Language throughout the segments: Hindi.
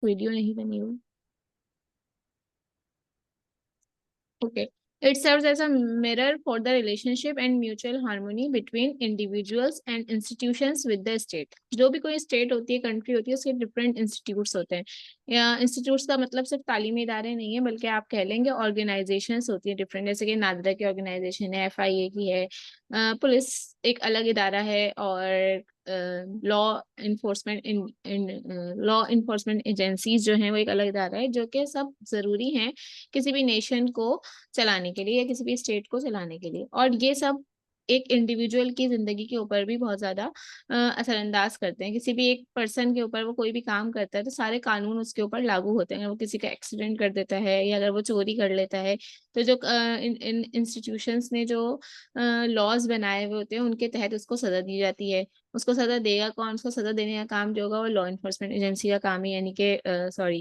वीडियो नहीं बनी हुई। Okay. It serves as a mirror for the relationship and mutual harmony between individuals and institutions with the state. जो भी कोई स्टेट होती है, कंट्री होती है, उसके डिफरेंट इंस्टीट्यूट्स होते हैं। या इंस्टीट्यूट्स का मतलब सिर्फ तालीमी इदारे नहीं है, बल्कि आप कह लेंगे ऑर्गेनाइजेशंस होती है डिफरेंट, जैसे कि नादरा की ऑर्गेनाइजेशन है, FIA की है, पुलिस एक अलग इदारा है, और लॉ लॉ इन्फोर्समेंट एजेंसीज जो हैं वो एक अलग इदारा है, जो कि सब जरूरी हैं किसी भी नेशन को चलाने के लिए या किसी भी स्टेट को चलाने के लिए। और ये सब एक इंडिविजुअल की जिंदगी के ऊपर भी बहुत ज्यादा असरअंदाज करते हैं। किसी भी एक पर्सन के ऊपर वो कोई भी काम करता है तो सारे कानून उसके ऊपर लागू होते हैं। अगर वो किसी का एक्सीडेंट कर देता है या अगर वो चोरी कर लेता है, तो जो इन इंस्टीट्यूशंस ने जो लॉज बनाए हुए होते हैं उनके तहत उसको सजा दी जाती है। उसको सजा देगा कौन? उसको सजा देने का काम जो होगा वो लॉ इन्फोर्समेंट एजेंसी का काम है, यानी कि सॉरी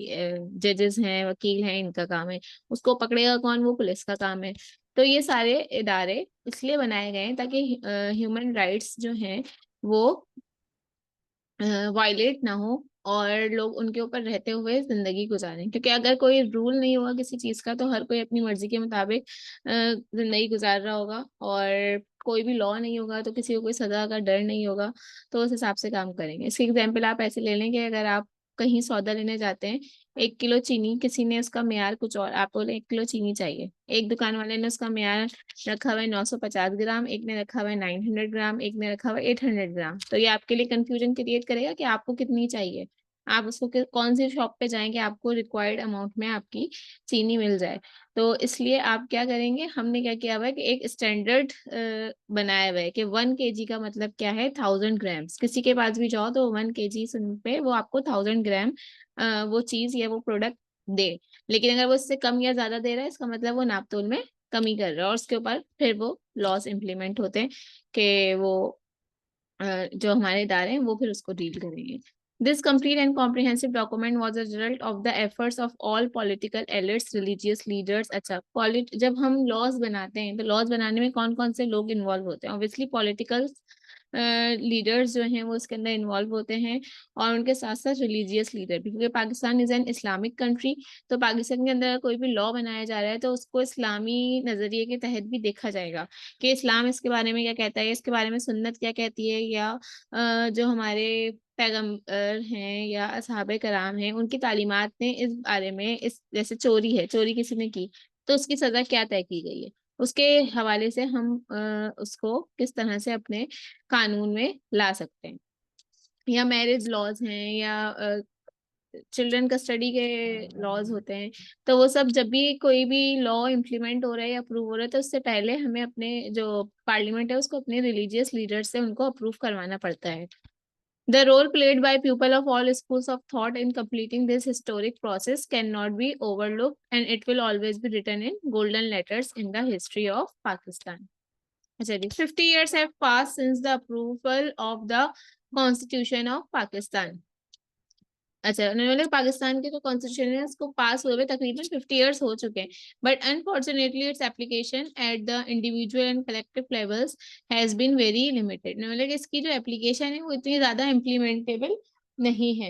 जजेस हैं, वकील हैं, इनका काम है। उसको पकड़ेगा कौन? वो पुलिस का काम है। तो ये सारे इदारे इसलिए बनाए गए हैं ताकि ह्यूमन राइट्स जो हैं वो वायलेट ना हो और लोग उनके ऊपर रहते हुए जिंदगी गुजारें। क्योंकि अगर कोई रूल नहीं होगा किसी चीज का तो हर कोई अपनी मर्जी के मुताबिक जिंदगी गुजार रहा होगा, और कोई भी लॉ नहीं होगा तो किसी को कोई सजा का डर नहीं होगा, तो उस हिसाब से काम करेंगे। इसकी एग्जाम्पल आप ऐसे ले लें कि अगर आप कहीं सौदा लेने जाते हैं, 1 किलो चीनी, किसी ने उसका मेयार कुछ और, आप बोले 1 किलो चीनी चाहिए, एक दुकान वाले ने उसका मेयार रखा हुआ है 950 ग्राम, एक ने रखा हुआ है 900 ग्राम, एक ने रखा हुआ है 800 ग्राम। तो ये आपके लिए कंफ्यूजन क्रिएट करेगा कि आपको कितनी चाहिए। आप उसको कौन सी शॉप पे जाएंगे आपको रिक्वायर्ड अमाउंट में आपकी चीनी मिल जाए। तो इसलिए आप क्या करेंगे, हमने क्या किया हुआ है कि एक स्टैंडर्ड बनाया हुआ है कि 1 kg का मतलब क्या है, 1000 ग्राम्स। किसी के पास भी जाओ तो 1 kg सुन पे वो आपको 1000 ग्राम वो चीज या वो प्रोडक्ट दे। लेकिन अगर वो इससे कम या ज्यादा दे रहा है, इसका मतलब वो नापतोल में कमी कर रहा है, और उसके ऊपर फिर वो लॉस इम्प्लीमेंट होते हैं कि वो जो हमारे इदारे हैं वो फिर उसको डील करेंगे। This complete and comprehensive document was a result of the efforts of all political elites, religious leaders। अच्छा, जब हम लॉज बनाते हैं तो लॉज बनाने में कौन कौन से लोग इन्वॉल्व होते हैं? ऑब्वियसली पॉलिटिकल लीडर्स जो हैं वो इसके अंदर इन्वॉल्व होते हैं, और उनके साथ साथ रिलीजियस लीडर भी, क्योंकि Pakistan is an Islamic country. तो पाकिस्तान के अंदर कोई भी लॉ बनाया जा रहा है तो उसको इस्लामी नजरिए के तहत भी देखा जाएगा कि इस्लाम इसके बारे में क्या कहता है, इसके बारे में सुन्नत क्या कहती है, या जो हमारे पैगंबर हैं या असहाबे कराम हैं उनकी तालीमात ने इस बारे में, इस जैसे चोरी है, चोरी किसी ने की तो उसकी सजा क्या तय की गई है, उसके हवाले से हम उसको किस तरह से अपने कानून में ला सकते हैं। या मैरिज लॉज हैं, या चिल्ड्रन कस्टडी के लॉज होते हैं। तो वो सब जब भी कोई भी लॉ इम्प्लीमेंट हो रहा है या अप्रूव हो रहा है तो उससे पहले हमें अपने जो पार्लियामेंट है उसको अपने रिलीजियस लीडर से उनको अप्रूव करवाना पड़ता है। The role played by people of all schools of thought in completing this historic process cannot be overlooked, and it will always be written in golden letters in the history of Pakistan. अच्छा जी, 50 years have passed since the approval of the Constitution of Pakistan। अच्छा, उन्होंने पाकिस्तान के जो कॉन्स्टिट्यूशन है उसको पास हुए हुए तकरीबन 50 years हो चुके हैं, but unfortunately its application at the individual and collective levels has been very limited. मतलब इसकी जो एप्लीकेशन है वो इतनी ज्यादा इम्प्लीमेंटेबल नहीं है।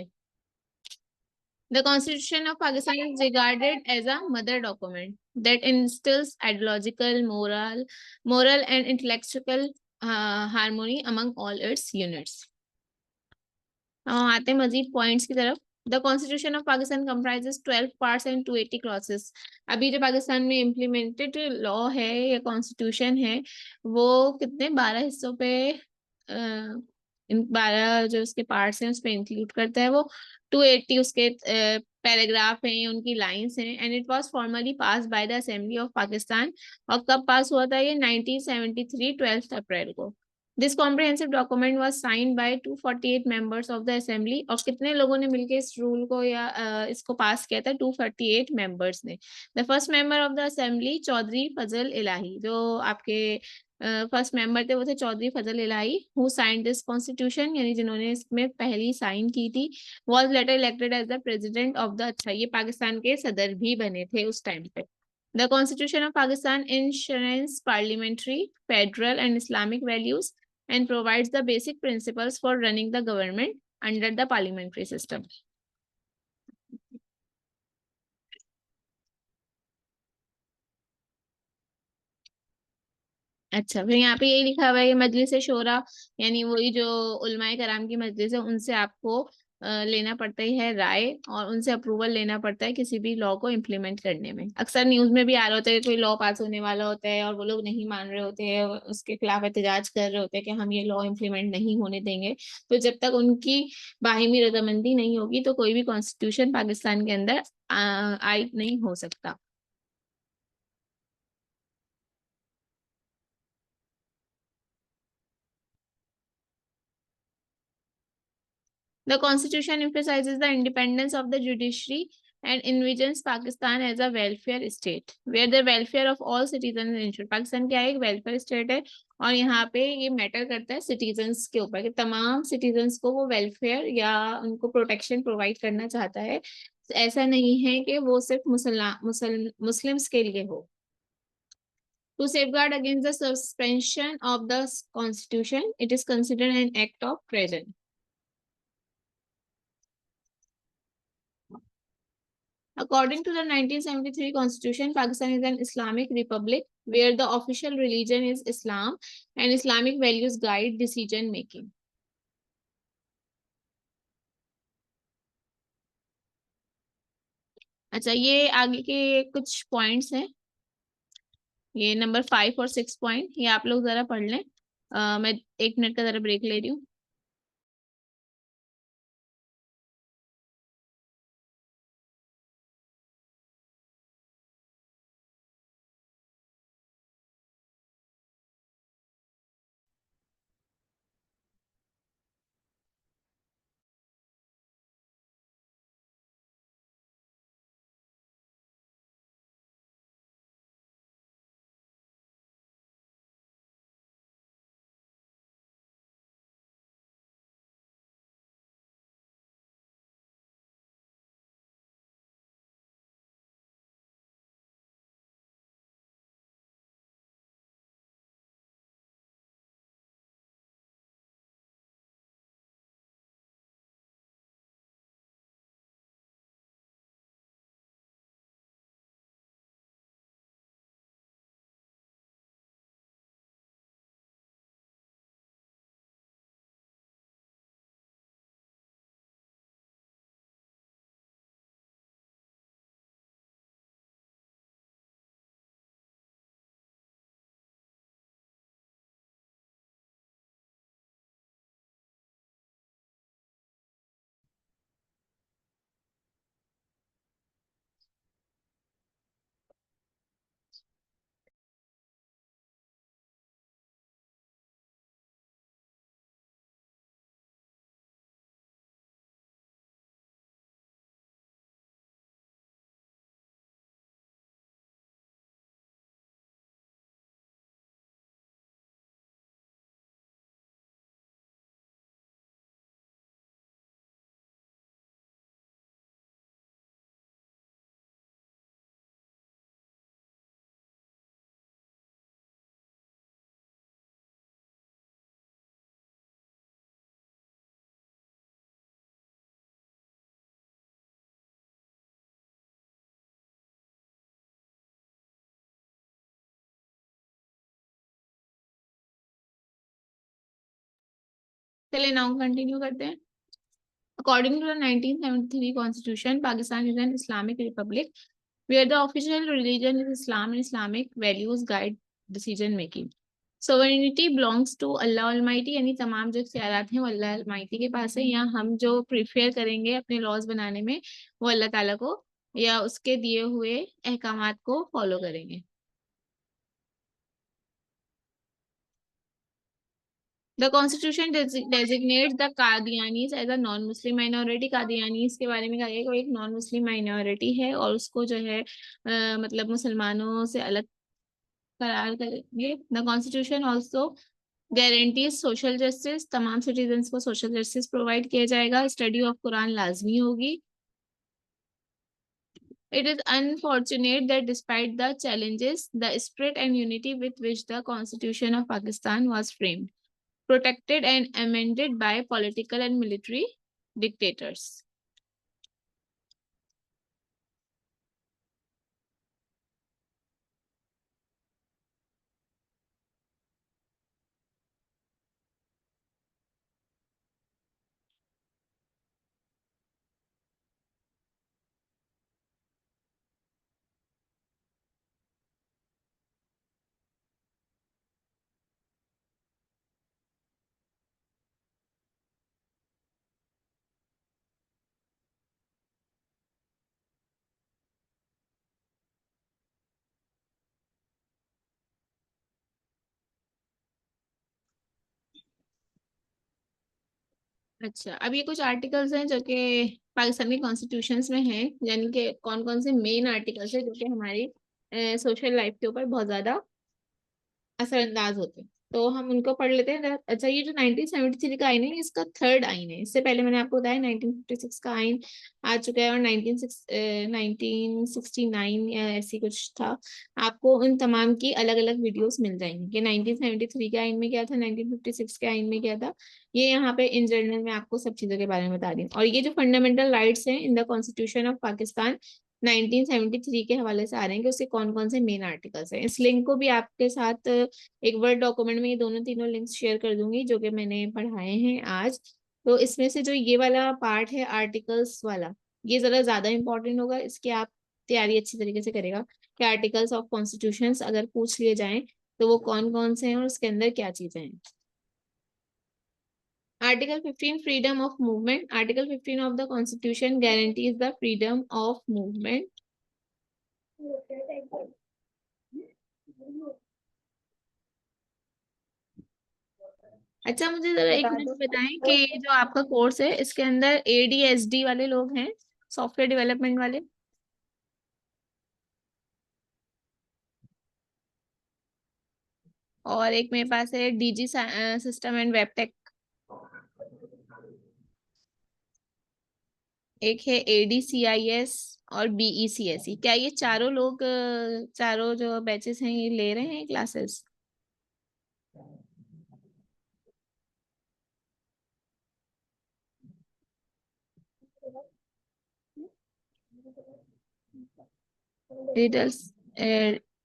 The Constitution of Pakistan is regarded as a mother document that instills ideological, moral and intellectual harmony among all its units। आते हैं मजीद पॉइंट्स की तरफ। The constitution of Pakistan comprises 12 parts and 280 clauses. अभी जो पाकिस्तान में इम्प्लीमेंटेड लॉ है या कॉन्स्टिट्यूशन है वो कितने 12 हिस्सों पे इन 12 जो उसके पार्ट्स हैं उस पे इंक्लूड करता है। वो 280 उसके पैराग्राफ हैं, उनकी लाइंस हैं। And it was formally pass by the assembly of Pakistan. और कब पास हुआ था ये? 1973 12 अप्रैल को। This comprehensive document was signed by 248 members of the assembly. और कितने लोगों ने मिलकर इस रूल को या इसको पास किया था? 248 मेंबर्स ने। The first member of the assembly Chaudhry Fazal Elahi, जो आपके फर्स्ट मेंबर थे वो थे Chaudhry Fazal Elahi, who signed this constitution, यानी जिन्होंने इसमें पहली साइन की थी। Was later elected as the president of the, अच्छा ये पाकिस्तान के सदर भी बने थे उस टाइम पे। The Constitution of Pakistan enshrines parliamentary, federal, and Islamic values and provides the basic principles for running the government under the parliamentary system। अच्छा, फिर यहाँ पे यही लिखा हुआ है कि मजलिस शोरा, यानी वही जो उलमाए कराम की मजलिस है, उनसे आपको लेना पड़ता ही है राय, और उनसे अप्रूवल लेना पड़ता है किसी भी लॉ को इम्प्लीमेंट करने में। अक्सर न्यूज में भी आ रहा होता है कि कोई लॉ पास होने वाला होता है और वो लोग नहीं मान रहे होते हैं, उसके खिलाफ एहतजाज कर रहे होते हैं कि हम ये लॉ इम्प्लीमेंट नहीं होने देंगे। तो जब तक उनकी बाहिमी रजामंदी नहीं होगी तो कोई भी कॉन्स्टिट्यूशन पाकिस्तान के अंदर आयद नहीं हो सकता। The Constitution emphasizes the independence of the judiciary and envisions Pakistan as a welfare state, where the welfare of all citizens is ensured. Pakistan क्या है? एक वेलफेयर स्टेट है, और यहाँ पे ये मैटर करता है सिटीजन्स के ऊपर कि तमाम सिटीजन्स को वो वेलफेयर या उनको प्रोटेक्शन प्रोवाइड करना चाहता है। ऐसा नहीं है कि वो सिर्फ मुस्लिम्स के लिए हो। To safeguard against the suspension of the constitution, it is considered an act of treason. According to the 1973 Constitution, Pakistan is an Islamic republic where the official religion is Islam and Islamic values guide decision making. अच्छा, ये आगे के कुछ पॉइंट्स हैं, ये नंबर 5 और 6 पॉइंट, ये आप लोग जरा पढ़ लें। मैं 1 मिनट का जरा ब्रेक ले रही हूँ। चलिए नाउ कंटिन्यू करते हैं। According to the 1973 Constitution, Pakistan is an Islamic republic where the official religion is Islam and Islamic values guide decision making. Sovereignty belongs to Allah Almighty, यानी तमाम जो इख्तियारात हैं वो अल्लाह Almighty के पास है। यहाँ हम जो प्रिफेयर करेंगे अपने लॉज बनाने में वो अल्लाह ताला को या उसके दिए हुए अहकामात को फॉलो करेंगे। The Constitution designates the Qadianis as a non-Muslim minority। कादियानीस के बारे में कहा गया कि वो एक नॉन मुस्लिम माइनॉरिटी है और उसको जो है मतलब मुसलमानों से अलग करार करेंगे। The constitution also guarantees social justice, तमाम सिटीजन्स को सोशल जस्टिस प्रोवाइड किया जाएगा। स्टडी ऑफ कुरान लाजमी होगी। It is unfortunate that despite the challenges, the spirit and unity with which the Constitution of Pakistan was framed, protected and amended by political and military dictators. अच्छा, अब ये कुछ आर्टिकल्स हैं जो कि पाकिस्तान के कॉन्स्टिट्यूशंस में हैं, यानी कि कौन कौन से मेन आर्टिकल्स हैं जो कि हमारी सोशल लाइफ के ऊपर बहुत ज्यादा असरअंदाज होते हैं। तो हम उनको पढ़ लेते हैं। अच्छा, ये जो 1973 का आइन है, ये इसका थर्ड आइन है। इससे पहले मैंने आपको बताया 1956 का आइन आ चुका है, और 1969 या ऐसी कुछ था। आपको उन तमाम की अलग अलग वीडियोस मिल जाएंगी कि 1973 के आइन में क्या था, 1956 के आइन में क्या था। ये यहाँ पे इन जनरल में आपको सब चीजों के बारे में बता रही हूँ। और ये जो फंडामेंटल राइट्स हैं इन द कॉन्स्टिट्यूशन ऑफ पाकिस्तान 1973 के हवाले से आ रहे हैं कि उसके कौन कौन से मेन आर्टिकल्स हैं। इस लिंक को भी आपके साथ एक वर्ड डॉक्यूमेंट में ये दोनों तीनों लिंक्स शेयर कर दूंगी जो कि मैंने पढ़ाए हैं आज। तो इसमें से जो ये वाला पार्ट है आर्टिकल्स वाला, ये जरा ज्यादा इंपॉर्टेंट होगा, इसकी आप तैयारी अच्छी तरीके से करेगा कि आर्टिकल्स ऑफ कॉन्स्टिट्यूशंस अगर पूछ लिए जाएं तो वो कौन कौन से हैं और उसके अंदर क्या चीजें हैं। Article 15, freedom of movement. Article 15 of the Constitution guarantees the freedom of movement. अच्छा, मुझे जरा एक मिनट बताएं कि जो आपका कोर्स है इसके अंदर ADSD वाले लोग हैं, सॉफ्टवेयर डेवलपमेंट वाले। और एक मेरे पास है DG system and web tech. एक है ADCIS और BECSE। क्या ये चारों लोग चारों जो बैचेस हैं ये ले रहे हैं क्लासेस? डिटेल्स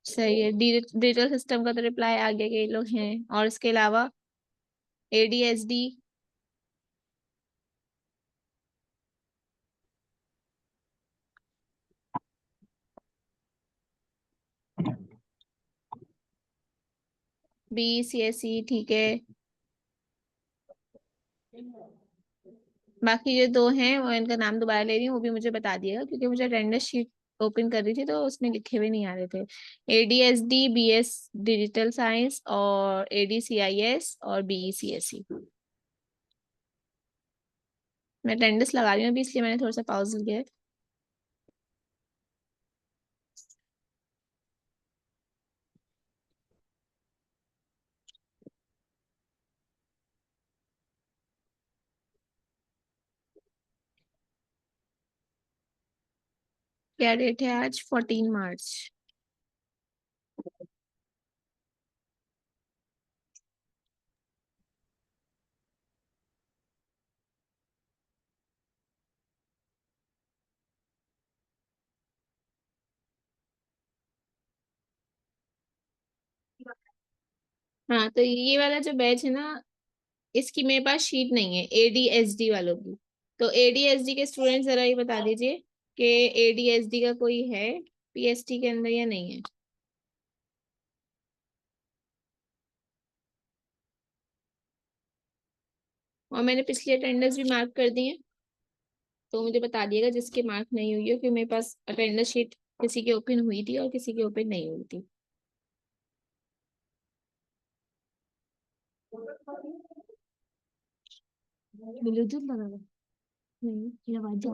सही है। डिजिटल सिस्टम का तो रिप्लाई आ गया कि ये लोग हैं। और इसके अलावा ADSD, BECSE, ठीक है। बाकी जो दो हैं वो इनका नाम दोबारा ले रही हूँ, वो भी मुझे बता दिएगा क्योंकि मुझे अटेंडेंस शीट ओपन कर रही थी तो उसमें लिखे हुए नहीं आ रहे थे। ADSD, BS डिजिटल साइंस, और ADCIS और BECSE। मैं अटेंडेंस लगा रही हूँ अभी, इसलिए मैंने थोड़ा सा पॉज लिया है। क्या डेट है आज? 14 मार्च। हाँ, तो ये वाला जो बैच है ना, इसकी मेरे पास शीट नहीं है ADSD वालों की। तो ADSD के स्टूडेंट जरा ये बता दीजिए कि ADSD का कोई है PST के अंदर या नहीं है। और मैंने पिछली अटेंडेंस भी मार्क कर दी है, तो मुझे बता दिएगा जिसके मार्क नहीं हुई हो, कि मेरे पास अटेंडेंस शीट किसी की ओपन हुई थी और किसी की ओपन नहीं हुई थी। ब्लूटूथ लगा लो। ये आवाज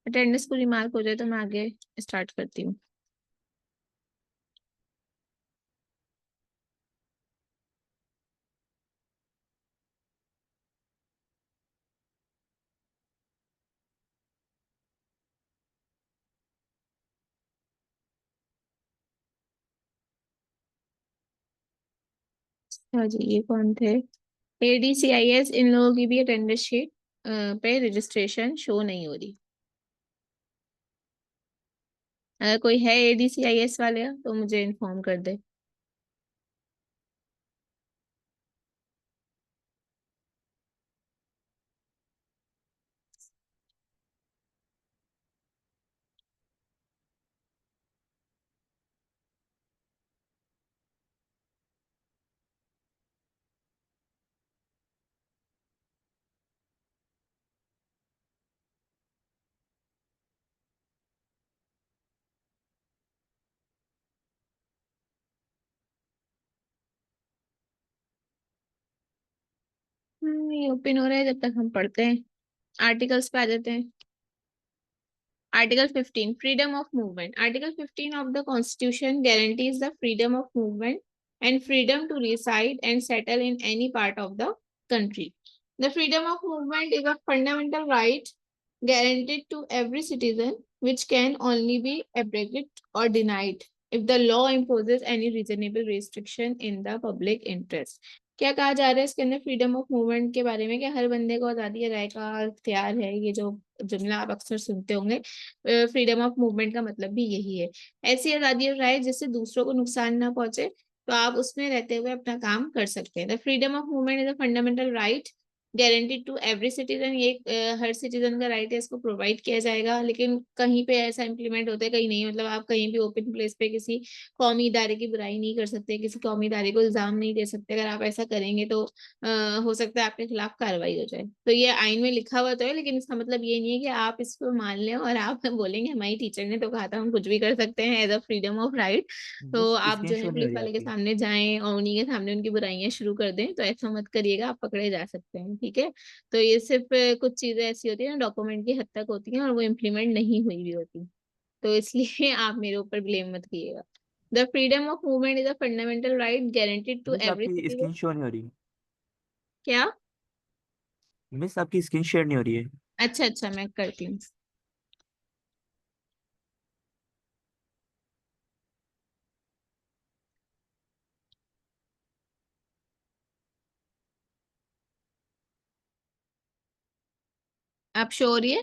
अटेंडेंस पूरी मार्क हो जाए तो मैं आगे स्टार्ट करती हूँ। हाँ जी, ये कौन थे? ADCIS, इन लोगों की भी अटेंडेंस शीट पे रजिस्ट्रेशन शो नहीं हो रही। अगर कोई है ADCIS वाले तो मुझे इन्फॉर्म कर दे। ये ओपन हो रहा है जब तक हम पढ़ते हैं। आर्टिकल्स पे आ जाते हैं। Article 15, freedom of movement. Article 15 of the Constitution guarantees the freedom of movement and freedom to reside and settle in any part of the country. The freedom of movement is a fundamental right guaranteed to every citizen, which can only be abrogated or denied if the law imposes any reasonable restriction in the public interest. क्या कहा जा रहा है इसके अंदर फ्रीडम ऑफ मूवमेंट के बारे में? कि हर बंदे को आजादी राय का इख्तियार है। ये जो जुमला आप अक्सर सुनते होंगे, फ्रीडम ऑफ मूवमेंट का मतलब भी यही है। ऐसी आजादी और राय जिससे दूसरों को नुकसान ना पहुंचे, तो आप उसमें रहते हुए अपना काम कर सकते हैं। The freedom of movement is a fundamental right guaranteed to every citizen. ये हर सिटीजन का राइट है, इसको प्रोवाइड किया जाएगा। लेकिन कहीं पे ऐसा इम्प्लीमेंट होता है, कहीं नहीं। मतलब आप कहीं भी ओपन प्लेस पे किसी कौमी इदारे की बुराई नहीं कर सकते, किसी कौमी इदारे को इल्जाम नहीं दे सकते। अगर आप ऐसा करेंगे तो हो सकता है आपके खिलाफ कार्रवाई हो जाए। तो ये आइन में लिखा हुआ तो है, लेकिन इसका मतलब ये नहीं है कि आप इसको मान लें और आप बोलेंगे हमारी टीचर ने तो कहा था, हम कुछ भी कर सकते हैं as a freedom of right. तो मिस आप जो स्क्रीन है शो नहीं हो पुलिस रही वाले के आपकी। सामने जाएं और उन्हीं के सामने उनकी बुराइयां शुरू कर दें, तो ऐसा मत करिएगा, आप पकड़े जा सकते हैं। ठीक है? तो ये सिर्फ कुछ चीजें ऐसी होती है ना, डॉक्यूमेंट की हद तक होती हैं और वो इम्प्लीमेंट नहीं हुई भी होती। तो इसलिए आप मेरे ऊपर ब्लेम मत कीजिएगा। The freedom of movement is a fundamental right guaranteed to miss every आपकी सिटीजन। स्क्रीन शो नहीं हो रही। क्या? मिस आपकी स्क्रीन शेयर नहीं हो रही है। अच्छा अच्छा, मैं करती हूँ। आप शो हो रही है?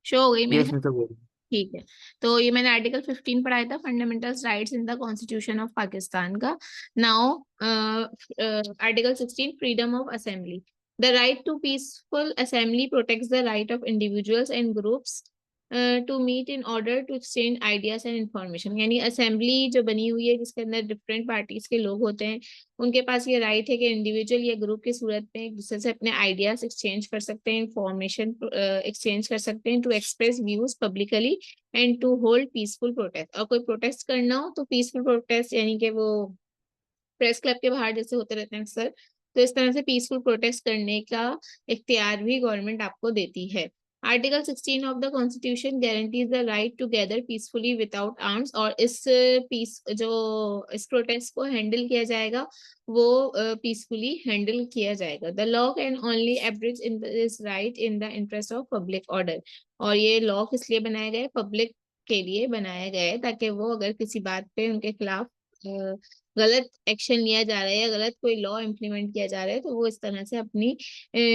शो हो गई मेरे यस ख्याल। मैं तो बोल। ठीक है। तो ये मैंने आर्टिकल 15 पढ़ाया था, fundamental rights in the constitution of Pakistan का। Now article 16, freedom of assembly. The right to peaceful assembly protects the right of individuals and groups to meet in order to exchange ideas and information. यानी असेंबली जो बनी हुई है जिसके अंदर डिफरेंट पार्टीज के लोग होते हैं, उनके पास ये राइट है कि इंडिविजुअल या ग्रुप की सूरत में एक दूसरे से अपने आइडियाज एक्सचेंज कर सकते हैं, इंफॉर्मेशन एक्सचेंज कर सकते हैं, to express views publicly and to hold peaceful protest. और कोई प्रोटेस्ट करना हो तो पीसफुल प्रोटेस्ट, यानी कि वो प्रेस क्लब के बाहर जैसे होते रहते हैं अक्सर, तो इस तरह से पीसफुल प्रोटेस्ट करने का इख्तियार भी गवर्नमेंट आपको देती है। Article 16 of the constitution guarantees the right to gather peacefully without arms. और इस पीस जो इस प्रोटेस्ट को हैंडल किया जाएगा वो पीसफुली हैंडल किया जाएगा। The law can only abridge in this right in the interest of public order. और ये लॉ किस लिए बनाया गया है? पब्लिक के लिए बनाया गया है, ताकि वो अगर किसी बात पे उनके खिलाफ गलत एक्शन लिया जा रहा है या गलत कोई लॉ इम्प्लीमेंट किया जा रहा है, तो वो इस तरह से अपनी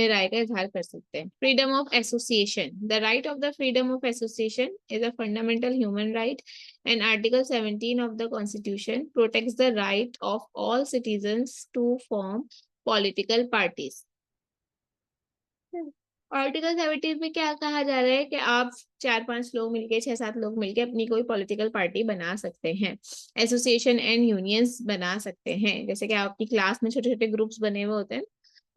राय का इजहार कर सकते हैं। Freedom of association. The right of the freedom of association is a fundamental human right and article 17 of the constitution protects the right of all citizens to form political parties. Article 17 में क्या कहा जा रहा है कि आप 4-5 लोग मिलके, 6-7 लोग मिलके अपनी कोई पॉलिटिकल पार्टी बना सकते हैं, एसोसिएशन एंड यूनियंस बना सकते हैं। जैसे कि आपकी क्लास में छोटे छोटे ग्रुप्स बने हुए होते हैं,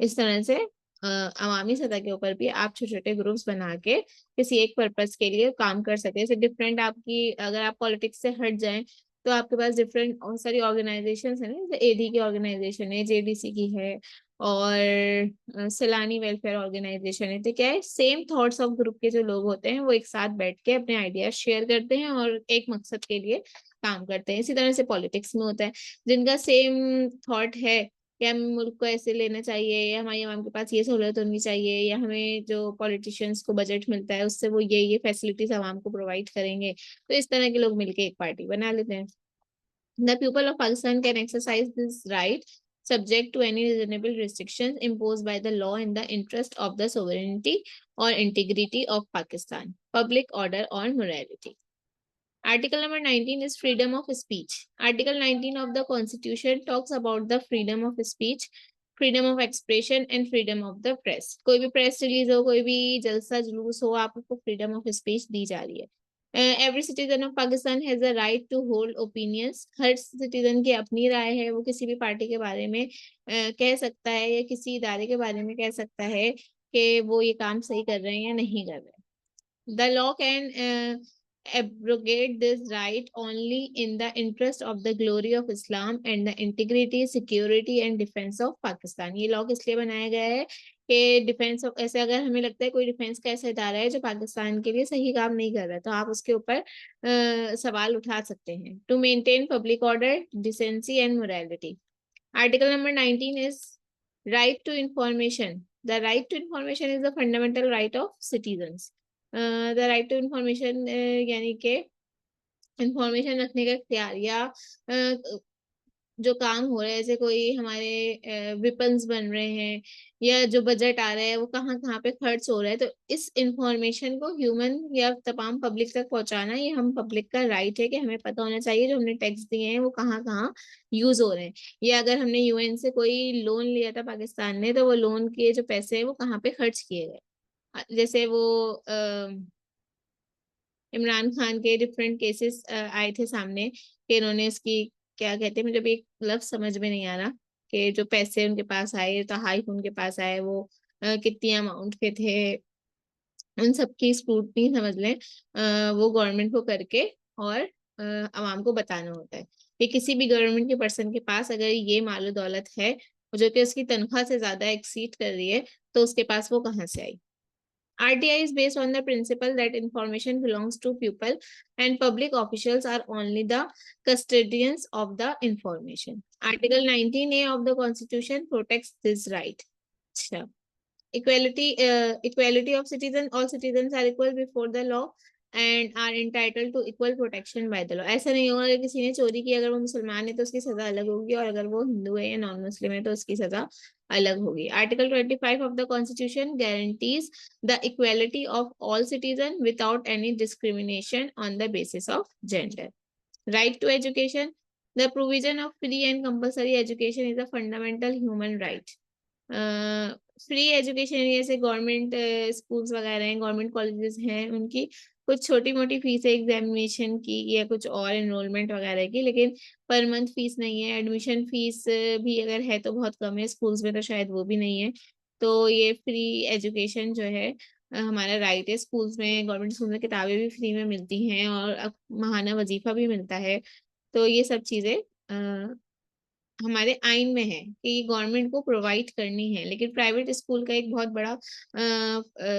इस तरह से अवामी सतह के ऊपर भी आप छोटे छोटे ग्रुप्स बना के किसी एक पर्पस के लिए काम कर सकते हैं। जैसे डिफरेंट आपकी, अगर आप पॉलिटिक्स से हट जाएं तो आपके पास डिफरेंट बहुत सारी ऑर्गेनाइजेशन है ना, जैसे एडी की ऑर्गेनाइजेशन है, जेडीसी की है, और सैलानी वेलफेयर ऑर्गेनाइजेशन है। तो क्या है, सेम थॉट्स ऑफ ग्रुप के जो लोग होते हैं वो एक साथ बैठ के अपने आइडियाज शेयर करते हैं और एक मकसद के लिए काम करते हैं। इसी तरह से पॉलिटिक्स में होता है, जिनका सेम थॉट है कि हमें मुल्क को ऐसे लेना चाहिए, या हमारी आवाम के पास ये सहूलत होनी चाहिए, या हमें जो पॉलिटिशियंस को बजट मिलता है उससे वो ये फैसिलिटीज आवाम को प्रोवाइड करेंगे, तो इस तरह के लोग मिलके एक पार्टी बना लेते हैं। The people of Pakistan can exercise this right subject to any reasonable restrictions imposed by the law in the interest of the sovereignty or integrity of Pakistan, public order or morality. Article number 19 is freedom of speech. Article 19 of the Constitution talks about the freedom of speech, freedom of expression and freedom of the press. कोई भी press release हो, कोई भी जलसा जुलूस हो, आपको freedom of speech दी जा रही है। Every citizen of Pakistan has a right to hold opinions. Her citizen की अपनी राय है, वो किसी भी पार्टी के बारे में कह सकता है या किसी इदारे के बारे में कह सकता है कि वो ये काम सही कर रहे हैं या नहीं कर रहे हैं। The law can abrogate this right only in the interest of the glory of Islam and the integrity, security and defense of Pakistan. ये लॉ किस लिए बनाया गया है कि डिफेंस ऑफ, ऐसे अगर हमें लगता है कोई डिफेंस का ऐसा इदारा है जो पाकिस्तान के लिए सही काम नहीं कर रहा, तो आप उसके ऊपर सवाल उठा सकते हैं। To maintain public order, decency and morality. Article number 19 is right to information. The right to information is the fundamental right of citizens. The right to information यानी कि इंफॉर्मेशन रखने का इख्तियार, या जो काम हो रहा है, जैसे कोई हमारे वेपन्स बन रहे हैं या जो बजट आ रहा है वो कहाँ कहाँ पे खर्च हो रहा है, तो इस इंफॉर्मेशन को ह्यूमन या तमाम पब्लिक तक पहुंचाना ये हम पब्लिक का राइट है कि हमें पता होना चाहिए जो हमने टैक्स दिए हैं वो कहाँ कहाँ यूज हो रहे हैं। या अगर हमने यूएन से कोई लोन लिया था पाकिस्तान ने, तो वो लोन के जो पैसे हैं वो कहाँ पे खर्च किए गए। जैसे वो इमरान खान के डिफरेंट केसेस आए थे सामने कि इन्होंने इसकी, क्या कहते हैं, मुझे भी एक लफ्ज समझ में नहीं आ रहा, कि जो पैसे उनके पास आए, तो हाइक उनके पास आए, वो कितनी अमाउंट के थे, उन सबकी स्क्रूटनी समझ लें, वो गवर्नमेंट को करके और अवाम को बताना होता है कि किसी भी गवर्नमेंट के पर्सन के पास अगर ये मालो दौलत है जो कि उसकी तनख्वाह से ज्यादा एक्सीड कर रही है, तो उसके पास वो कहाँ से आई। RTI is based on the principle that information belongs to people and public officials are only the custodians of the information. Article 19A of the Constitution protects this right. अच्छा, equality of citizens, all citizens are equal before the law and are entitled to equal protection by the law. ऐसा नहीं होगा कि किसी ने चोरी की, अगर वो मुसलमान है तो उसकी सजा अलग होगी, और अगर वो हिंदू है या नॉन मुस्लिम है तो उसकी सजा अलग होगी। Article 25 of the Constitution guarantees the equality of all citizens without any discrimination on the basis of gender. Right to education. The provision of free and compulsory education is a fundamental human right. Free education, जैसे गवर्नमेंट स्कूल्स वगैरह हैं, गवर्नमेंट कॉलेजेस हैं, उनकी कुछ छोटी मोटी फीस है एग्जामिनेशन की या कुछ और एनरोलमेंट वगैरह की, लेकिन पर मंथ फीस नहीं है। एडमिशन फीस भी अगर है तो बहुत कम है, स्कूल्स में तो शायद वो भी नहीं है। तो ये फ्री एजुकेशन जो है हमारा राइट है। स्कूल्स में, गवर्नमेंट स्कूल में किताबें भी फ्री में मिलती हैं और माहाना वजीफा भी मिलता है। तो ये सब चीजें हमारे आइन में है कि गवर्नमेंट को प्रोवाइड करनी है। लेकिन प्राइवेट स्कूल का एक बहुत बड़ा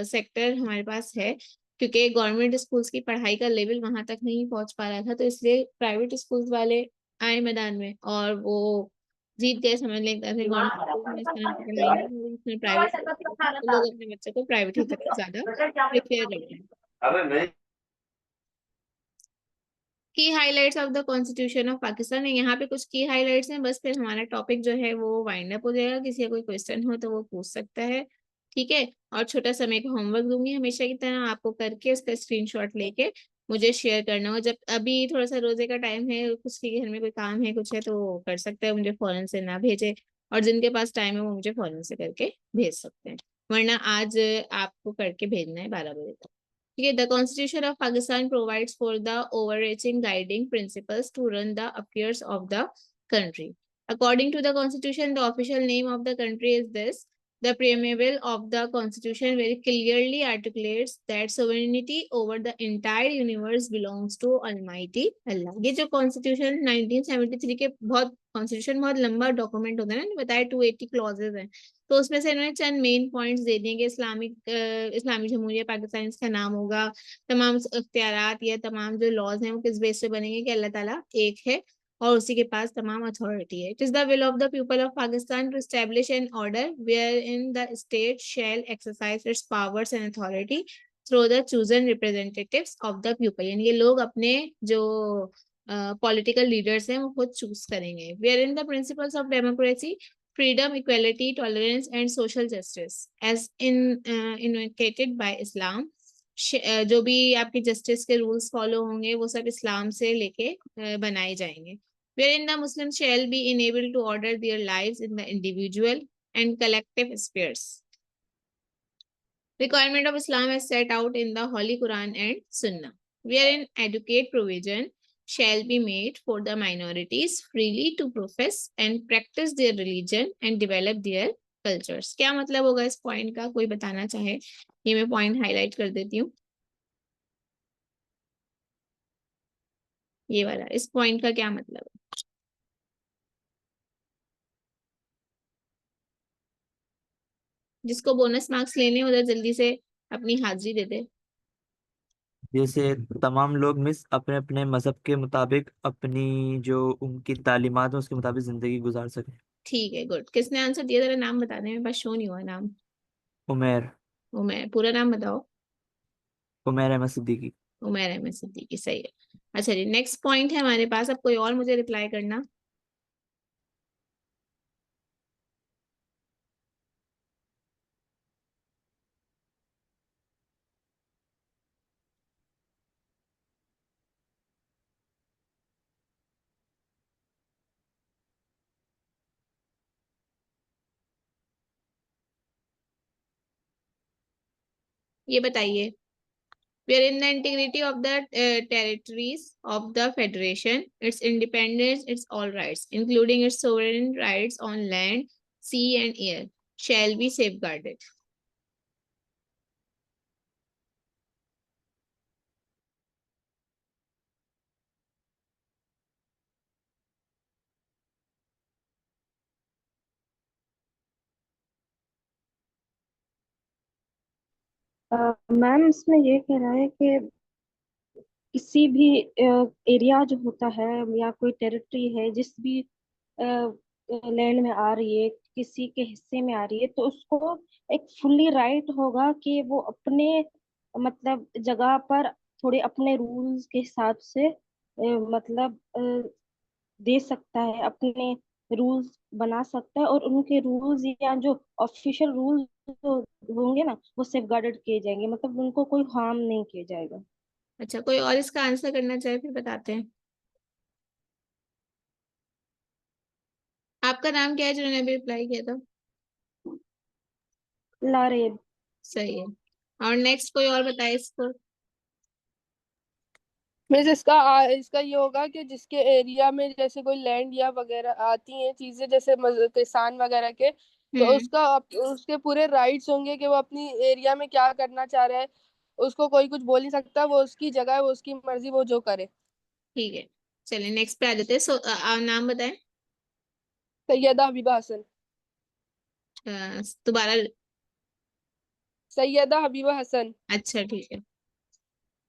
सेक्टर हमारे पास है, क्योंकि गवर्नमेंट स्कूल्स की पढ़ाई का लेवल वहां तक नहीं पहुंच पा रहा था, तो इसलिए प्राइवेट स्कूल्स वाले आए मैदान में और वो जीत गए, समझ लें। गवर्नमेंट स्कूल में इस तरह की पढ़ाई नहीं हो रही, इसमें प्राइवेट, तो लोग अपने बच्चों को प्राइवेट ही तरफ ज्यादा प्रेफर करते हैं। की highlights of the constitution of Pakistan है, यहाँ पे कुछ की हाइलाइट्स हैं बस, फिर हमारा टॉपिक जो है वो वाइंड अप हो जाएगा। किसी का कोई क्वेश्चन हो तो वो पूछ सकता है, ठीक है। और छोटा सा मैं होमवर्क दूंगी हमेशा की तरह, आपको करके उसका स्क्रीनशॉट लेके मुझे शेयर करना हो। जब अभी थोड़ा सा रोजे का टाइम है, कुछ के घर में कोई काम है कुछ है तो वो कर सकते हैं, मुझे फौरन से ना भेजे, और जिनके पास टाइम है वो मुझे फौरन से करके भेज सकते हैं, वरना आज आपको करके भेजना है 12 बजे तक। Okay, the Constitution of Pakistan provides for the overarching guiding principles to run the affairs of the country. According to the Constitution, the official name of the country is this. The preamble of the Constitution very clearly articulates that sovereignty over the entire universe belongs to Almighty Allah. ये जो Constitution 1973 के बहुत कॉन्स्टिट्यूशन बहुत लंबा डॉक्यूमेंट होता है ना, बताया 280 क्लॉजेज हैं। तो उसमें से इन्होंने चंद मेन पॉइंट्स दे दिए कि इस्लामी जमहूरिया पाकिस्तान इसका नाम होगा। तमाम अख्तियारात या तमाम जो लॉज हैं वो किस बेस पे बनेंगे कि अल्लाह ताला एक है और उसी के पास तमाम अथॉरिटी है। It is the will of the people of Pakistan to establish an order wherein the state shall exercise its powers and authority through the chosen representatives of the people. यानी ये लोग अपने जो पॉलिटिकल लीडर्स हैं वो खुद चूज करेंगे। Wherein the principles of democracy, freedom, equality, tolerance, and social justice, as inculcated by Islam। जो भी आपके जस्टिस के रूल्स फॉलो होंगे वो सब इस्लाम से लेके बनाए जाएंगे। Wherein the Muslims shall be enabled to order their lives in the individual and collective spheres। Requirement of Islam as set out in the Holy Quran and Sunnah, wherein adequate provision shall be made for the minorities freely to profess and practice their religion and develop their cultures। क्या मतलब होगा इस पॉइंट का, कोई बताना चाहे? ये मैं पॉइंट हाईलाइट कर देती हूँ। ये वाला, इस पॉइंट का क्या मतलब है? जिसको बोनस मार्क्स लेने उधर जल्दी से अपनी हाजिरी दे दे। जैसे तमाम लोग मिस अपने अपने मजहब के मुताबिक अपनी जो उनकी तालीमात है उसके मुताबिक जिंदगी गुजार सके। ठीक है, गुड। किसने आंसर दिया, जरा नाम बताने, मेरे पास शो नहीं हुआ नाम। उमेर। वो मैं पूरा नाम बताओ। उमेर अहमद सिद्दीकी। उमर अहमद सिद्दीकी, सही है। अच्छा जी, नेक्स्ट पॉइंट है हमारे पास। अब कोई और मुझे रिप्लाई करना। ये बताइए। Wherein the integrity of the territories of the federation, its independence, its all rights, including its sovereign rights on land, sea, and air, shall be safeguarded। Ma'am इसमें ये कह रहा है कि किसी भी एरिया जो होता है या कोई टेरिटरी है जिस भी लैंड में आ रही है, किसी के हिस्से में आ रही है, तो उसको एक फुल्ली राइट होगा कि वो अपने मतलब जगह पर थोड़े अपने रूल्स के हिसाब से मतलब दे सकता है, अपने रूल्स बना सकता है, और उनके रूल्स या जो ऑफिशियल रूल्स होंगे ना वो सेफ गार्डेड किए जाएंगे, मतलब उनको कोई हार्म नहीं किया जाएगा। अच्छा, कोई और इसका आंसर करना चाहे फिर बताते हैं। आपका नाम क्या है जिन्होंने अभी रिप्लाई किया था? लारेब। सही है। और नेक्स्ट कोई और बताए इसको। मीन्स इसका ये होगा कि जिसके एरिया में जैसे कोई लैंड या वगैरह आती हैं चीजें जैसे किसान वगैरह के, तो हम्म। उसके पूरे राइट्स होंगे कि वो अपनी एरिया में क्या करना चाह रहा है। उसको कोई कुछ बोल नहीं सकता, वो उसकी जगह है, वो उसकी मर्जी, वो जो करे। ठीक है, चलिए नेक्स्ट पे आ जाते हैं। नाम बताएं। सैयदा हबीबा हसन। दोबारा। सैयदा हबीबा हसन। अच्छा, ठीक है।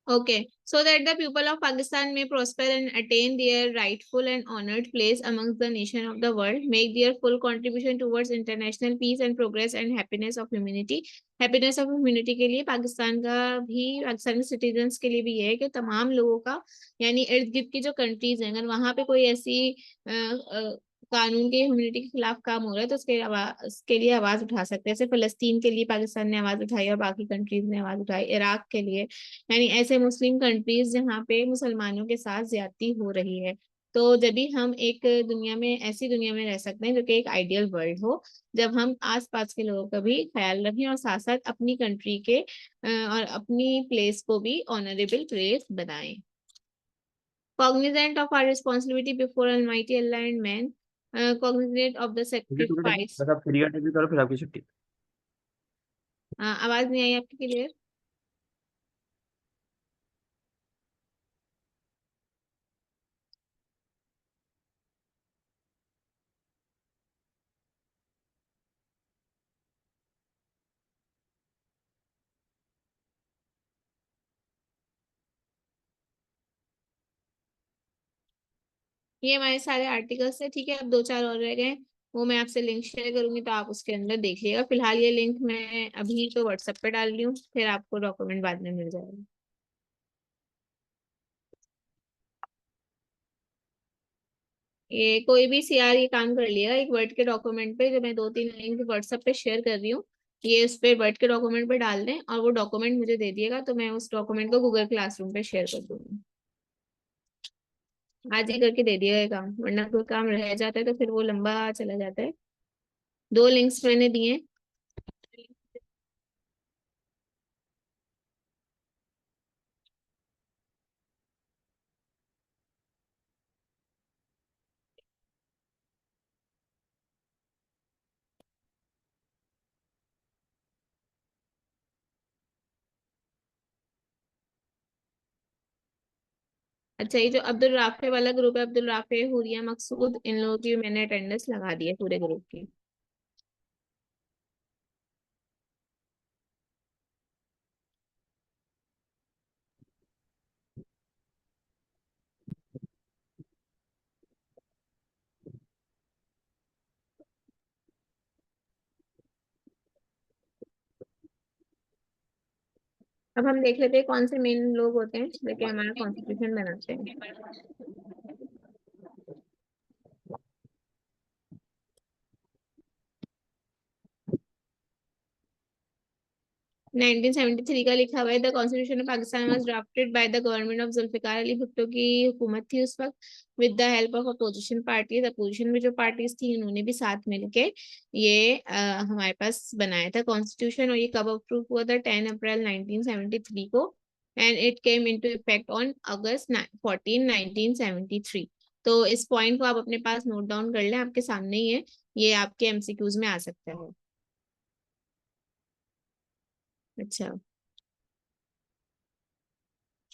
Okay, so that the people of Pakistan may prosper and attain their rightful and honored place amongst the nation of the world, make their full contribution towards international peace and progress and happiness of humanity। Happiness of humanity के लिए पाकिस्तान का भी, पाकिस्तानी सिटीजन्स के लिए भी ये है कि तमाम लोगों का, यानी इर्द गिर्द की जो कंट्रीज हैं, अगर वहां पे कोई ऐसी कानून के ह्यूमनिटी के खिलाफ काम हो रहा है तो उसके लिए आवाज उठा सकते हैं। जैसे फलस्तीन के लिए पाकिस्तान ने आवाज उठाई और बाकी कंट्रीज ने आवाज उठाई, इराक के लिए, यानी ऐसे मुस्लिम कंट्रीज जहाँ पे मुसलमानों के साथ ज्यादती हो रही है। तो जब भी हम एक दुनिया में, ऐसी दुनिया में रह सकते हैं जो कि एक आइडियल वर्ल्ड हो, जब हम आसपास के लोगों का भी ख्याल रखें और साथ साथ अपनी कंट्री के और अपनी प्लेस को भी ऑनरेबल प्लेस बनाएं। Cognizant of our responsibility before Almighty Allah and man, cognizant of the मुझे टुकड़े टाइम sacrifice। बस आप 3 घंटे भी करो फिर आपकी छुट्टी। आवाज नहीं आई आपकी क्लियर? ये हमारे सारे आर्टिकल्स है, ठीक है। अब 2-4 और रह गए, वो मैं आपसे लिंक शेयर करूंगी तो आप उसके अंदर देख लिएगा। फिलहाल ये लिंक मैं अभी तो व्हाट्सएप पे डाल रही हूँ, फिर आपको डॉक्यूमेंट बाद में मिल जाएगा। ये कोई भी सीआर ये काम कर लिएगा एक वर्ड के डॉक्यूमेंट पे, जो मैं 2-3 लिंक व्हाट्सएप पे शेयर कर रही हूँ, ये उस पे वर्ड के डॉक्यूमेंट पे डाल दें और वो डॉक्यूमेंट मुझे दे दिएगा, तो मैं उस डॉक्यूमेंट को गूगल क्लासरूम पे शेयर कर दूंगी। आज ही करके दे दिया है काम, वरना कोई काम रह जाता है तो फिर वो लंबा चला जाता है। 2 लिंक्स मैंने दिए। अच्छा, ये जो अब्दुल राफे वाला ग्रुप है, अब्दुल राफे, हुरिया, मकसूद, इन लोगों की मैंने अटेंडेंस लगा दी है पूरे ग्रुप की। अब हम देख लेते हैं कौन से मेन लोग होते हैं जो कि हमारा कॉन्स्टिट्यूशन बनाते हैं। 1973 का लिखा हुआ है, the constitution of Pakistan was drafted by the government of Zulfikar Ali Bhutto की हुकूमत थी उस वक्त, with the help of opposition parties. Opposition में जो पार्टीज थी उन्होंने भी साथ मिलके ये हमारे पास बनाया था कॉन्स्टिट्यूशन। और ये कब अप्रूव हुआ था? 10 अप्रैल 1973 को, and it came into effect on August 14 1973। तो इस पॉइंट को आप अपने पास नोट डाउन कर लें, आपके सामने ही है, ये आपके एमसीक्यूज में आ सकता है। अच्छा,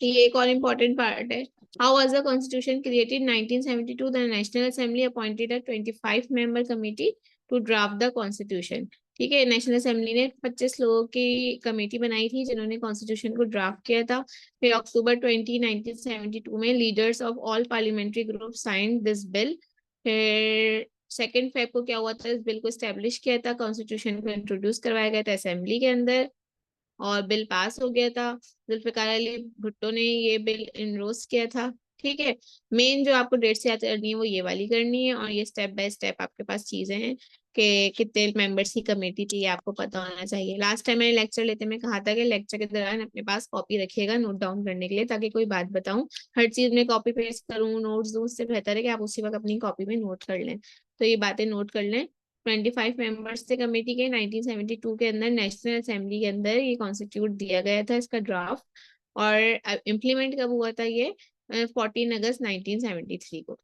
ये एक और इम्पोर्टेंट पार्ट है। How was the constitution created? 1972 the national assembly appointed a 25 member committee to draft the constitution. ठीक है, नेशनल असेंबली ने 25 लोगों की कमेटी बनाई थी जिन्होंने कॉन्स्टिट्यूशन को ड्राफ्ट किया था। फिर अक्टूबर 20 1972 में leaders of all parliamentary group signed this bill. फिर 2 फेब को क्या हुआ था? इस बिल को स्टेब्लिश किया था, कॉन्स्टिट्यूशन को इंट्रोड्यूस करवाया गया था असेंबली के अंदर और बिल पास हो गया था। जुल्फिकार अली भुट्टो ने ये बिल इनरोस किया था। ठीक है, मेन जो आपको डेट से याद करनी है वो ये वाली करनी है, और ये स्टेप बाय स्टेप आपके पास चीजें हैं कि कितने मेंबर्स की कमेटी थी, ये आपको पता होना चाहिए। लास्ट टाइम मैंने लेक्चर लेते में कहा था कि लेक्चर के दौरान अपने पास कॉपी रखिएगा नोट डाउन करने के लिए, ताकि कोई बात बताऊं हर चीज में कॉपी पेस्ट करूँ नोट्स दूं, उससे बेहतर है कि आप उसी वक्त अपनी कॉपी में नोट कर लें। तो ये बातें नोट कर लें। 25 मेंबर्स थे कमेटी के। 1972 के अंदर नेशनल असेंबली के अंदर ये कॉन्स्टिट्यूट दिया गया था, इसका ड्राफ्ट। और इम्प्लीमेंट कब हुआ था ये? 14 अगस्त 1973 को।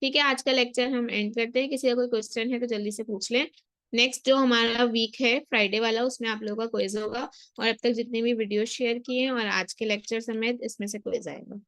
ठीक है, आज का लेक्चर हम एंड करते हैं। किसी का कोई क्वेश्चन है तो जल्दी से पूछ लें। नेक्स्ट जो हमारा वीक है फ्राइडे वाला, उसमें आप लोगों का क्विज होगा, और अब तक जितने भी वीडियो शेयर किए हैं और आज के लेक्चर समेत इसमें से क्विज आएगा।